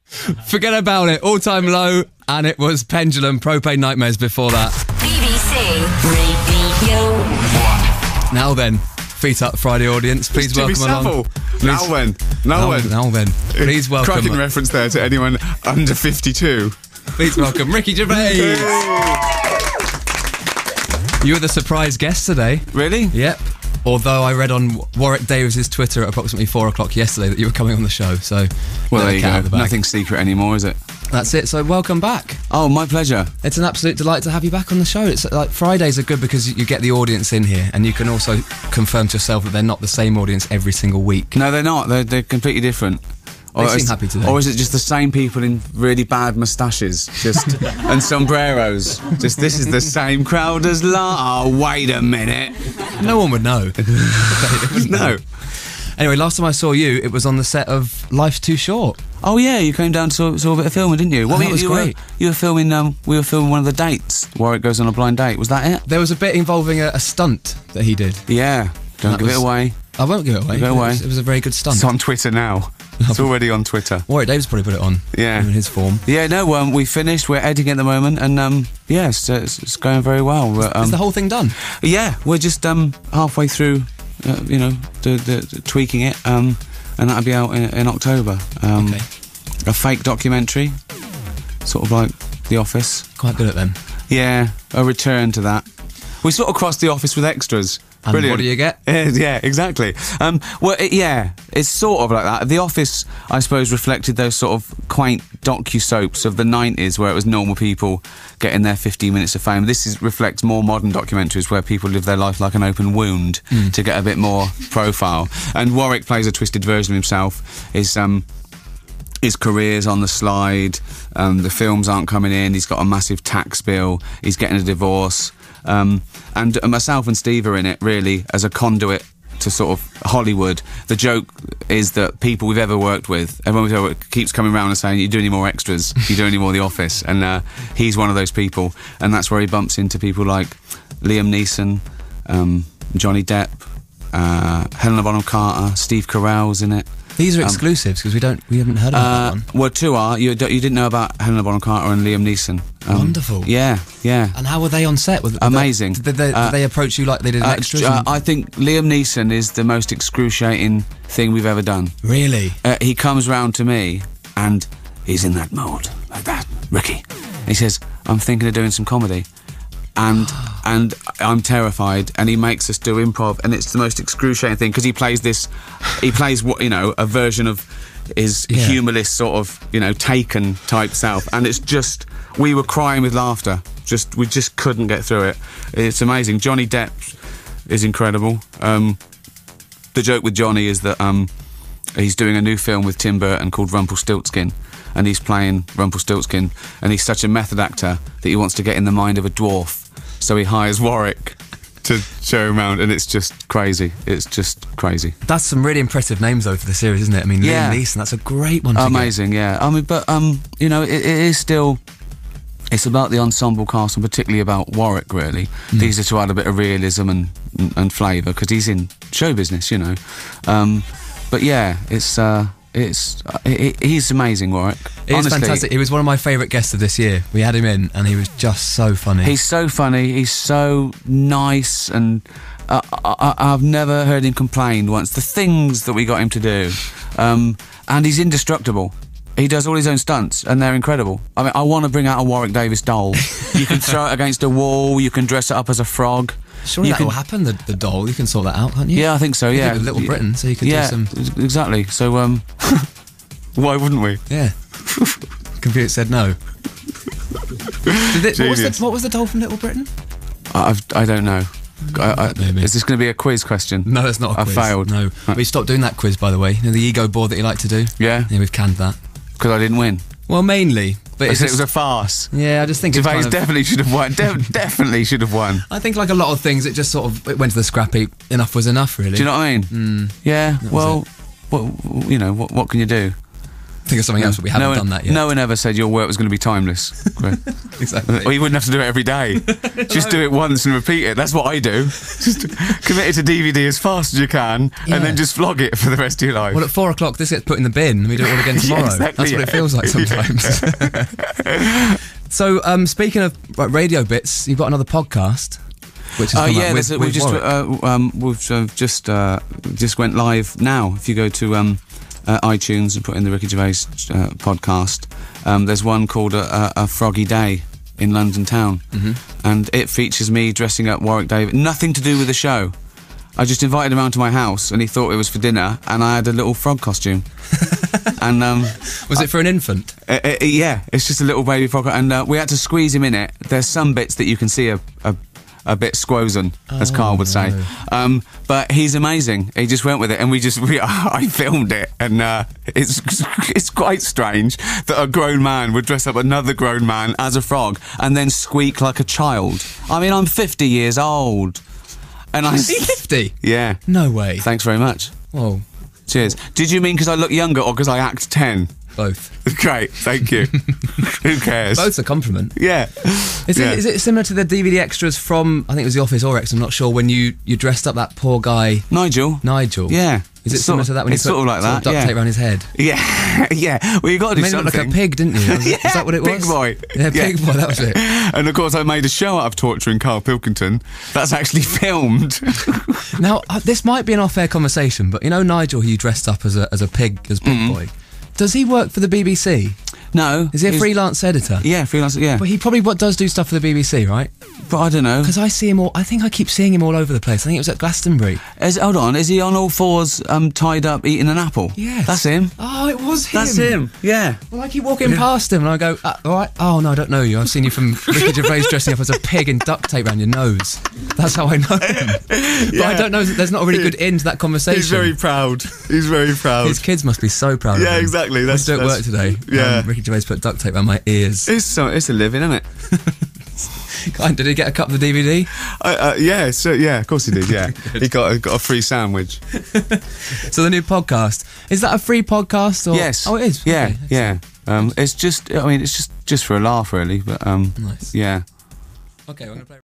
Forget about it. All-time low, and it was Pendulum, Propane Nightmares before that. BBC Radio 1. Now then, feet up, Friday audience. Please Jimmy welcome along. Savile. Now then. Please welcome. Cracking reference there to anyone under 52. Please welcome Ricky Gervais. You were the surprise guest today. Really? Yep. Although I read on Warwick Davis's Twitter at approximately 4 o'clock yesterday that you were coming on the show, so... Well, there you go. Nothing's secret anymore, is it? That's it, so welcome back. Oh, my pleasure. It's an absolute delight to have you back on the show. It's like Fridays are good because you get the audience in here, and you can also confirm to yourself that they're not the same audience every single week. No, they're not. They're completely different. They seem happy today. Or is it just the same people in really bad moustaches and sombreros? Just, this is the same crowd as Oh, wait a minute. No one would know. No. Anyway, last time I saw you, it was on the set of Life's Too Short. Oh yeah, you came down to saw a bit of filming, didn't you? That was great. You were filming. We were filming one of the dates. Warwick goes on a blind date. Was that it? There was a bit involving a stunt that he did. Yeah. Don't give it away. I won't give it away. It was a very good stunt. It's on Twitter now. It's already on Twitter. Warwick Davis probably put it on. Yeah. In his form. Yeah, no, we finished. We're editing at the moment, and yes, it's going very well. Is the whole thing done? Yeah, we're just halfway through, the tweaking it, and that'll be out in October. Okay. A fake documentary, sort of like The Office. Quite good at them. Yeah, a return to that. We sort of crossed The Office with extras. And Brilliant. what do you get? Yeah, exactly. It's sort of like that. The Office, I suppose, reflected those sort of quaint docu-soaps of the 90s where it was normal people getting their 15 minutes of fame. This reflects more modern documentaries where people live their life like an open wound to get a bit more profile. And Warwick plays a twisted version of himself. His career's on the slide, the films aren't coming in, he's got a massive tax bill, he's getting a divorce. And myself and Steve are in it, really, as a conduit to sort of Hollywood. The joke is that people we've ever worked with, everyone we've ever worked keeps coming around and saying, you do any more extras, you do any more The Office, and he's one of those people, and that's where he bumps into people like Liam Neeson, Johnny Depp, Helena Bonham Carter, Steve Carell's in it. These are exclusives because we haven't heard about that one. Well, two are. You didn't know about Helena Bonham Carter and Liam Neeson. Wonderful. Yeah. And how were they on set? Amazing. Did they approach you like they did in extras? I think Liam Neeson is the most excruciating thing we've ever done. Really? He comes round to me and he's in that mode, like that, Ricky. He says, I'm thinking of doing some comedy. And I'm terrified, and he makes us do improv, and it's the most excruciating thing because he plays a version of his humourless sort of Taken type self, and it's just we were crying with laughter. We just couldn't get through it. It's amazing. Johnny Depp is incredible. The joke with Johnny is that he's doing a new film with Tim Burton called Rumpelstiltskin. And he's playing Rumpelstiltskin, and he's such a method actor that he wants to get in the mind of a dwarf. So he hires Warwick to show him around, and it's just crazy. It's just crazy. That's some really impressive names, though, for the series, isn't it? I mean, Liam Neeson, that's a great one to Amazing, get. Yeah. I mean, but, it is still... It's about the ensemble cast, and particularly about Warwick, really. These are to add a bit of realism and flavour, because he's in show business, But yeah, he's amazing, Warwick. He's fantastic. He was one of my favourite guests of this year. We had him in, and he was just so funny. He's so funny. He's so nice, and I've never heard him complain once. The things that we got him to do, and he's indestructible. He does all his own stunts, and they're incredible. I mean, I want to bring out a Warwick Davis doll. You can throw it against a wall. You can dress it up as a frog. Surely that will happen, the doll. You can sort that out, can't you? Yeah, I think so, yeah. With Little Britain, so you could do some... exactly. So, why wouldn't we? Yeah. Computer said no. What was the doll from Little Britain? I don't know. Maybe. Is this going to be a quiz question? No, it's not a quiz. I failed. No. We stopped doing that quiz, by the way. The ego board that you like to do? Yeah. Yeah, we've canned that. Because I didn't win? Well, mainly. But it was a farce. Yeah, I just think Gervais definitely should have won. Definitely should have won. I think like a lot of things, it went to the scrap heap. Enough was enough, really. Do you know what I mean? Yeah. Well, what can you do? Think of something else, but we haven't done that yet. No one ever said your work was going to be timeless. Exactly. Or you wouldn't have to do it every day. Just do it once and repeat it. That's what I do. Just commit it to DVD as fast as you can, and then just vlog it for the rest of your life. Well, at 4 o'clock, this gets put in the bin, and we do it all again tomorrow. Exactly, That's what it feels like sometimes. So, speaking of radio bits, you've got another podcast. Which has come out we've just went live now. If you go to iTunes and put in the Ricky Gervais podcast, there's one called a Froggy Day in London town, and it features me dressing up Warwick Davis. Nothing to do with the show. I just invited him around to my house, and he thought it was for dinner, and I had a little frog costume. And was it for an infant? Yeah, it's just a little baby frog, and we had to squeeze him in it. There's some bits that you can see a bit squozen, as Carl would say. But he's amazing. He just went with it, and I filmed it, and it's quite strange that a grown man would dress up another grown man as a frog and then squeak like a child. I mean, I'm 50 years old. And Is he 50? Yeah. No way. Thanks very much. Whoa. Cheers. Did you mean because I look younger or because I act 10? Both. Great, thank you. Who cares? Both's a compliment. Yeah. Is it similar to the DVD extras from, I think it was The Office or X, I'm not sure, when you dressed up that poor guy... Nigel. Yeah. Is it similar to that when it's sort of like that, duct tape around his head? Yeah, yeah. Well, you got to do made something. It look like a pig, didn't you? Is that what it was? Pig Boy. Yeah, Pig Boy, that was it. And of course I made a show out of torturing Carl Pilkington. That's actually filmed. Now, this might be an off-air conversation, but you know Nigel, who you dressed up as a pig, as Pig Boy? Does he work for the BBC? No. Is he a freelance editor? Yeah, freelance, yeah. But he probably does do stuff for the BBC, right? But I don't know. Because I see him I think I keep seeing him all over the place. I think it was at Glastonbury. Hold on, is he on all fours, tied up, eating an apple? Yes. That's him. Oh, it was him. That's him, yeah. Well, I keep walking past him and I go, all right, oh no, I don't know you. I've seen you from Ricky Gervais dressing up as a pig and duct tape around your nose. That's how I know him. But I don't know, there's not a really good end to that conversation. He's very proud. He's very proud. His kids must be so proud of him. Yeah, exactly. I was at work today. Yeah. Ricky Gervais put duct tape around my ears. It's a living, isn't it? Did he get a cup of the DVD? Yeah, of course he did, yeah. He got a free sandwich. So the new podcast, is that a free podcast? Or? Yes. Oh, it is? Yeah, okay, yeah. It's just for a laugh, really, but nice. yeah. Okay, I'm going to play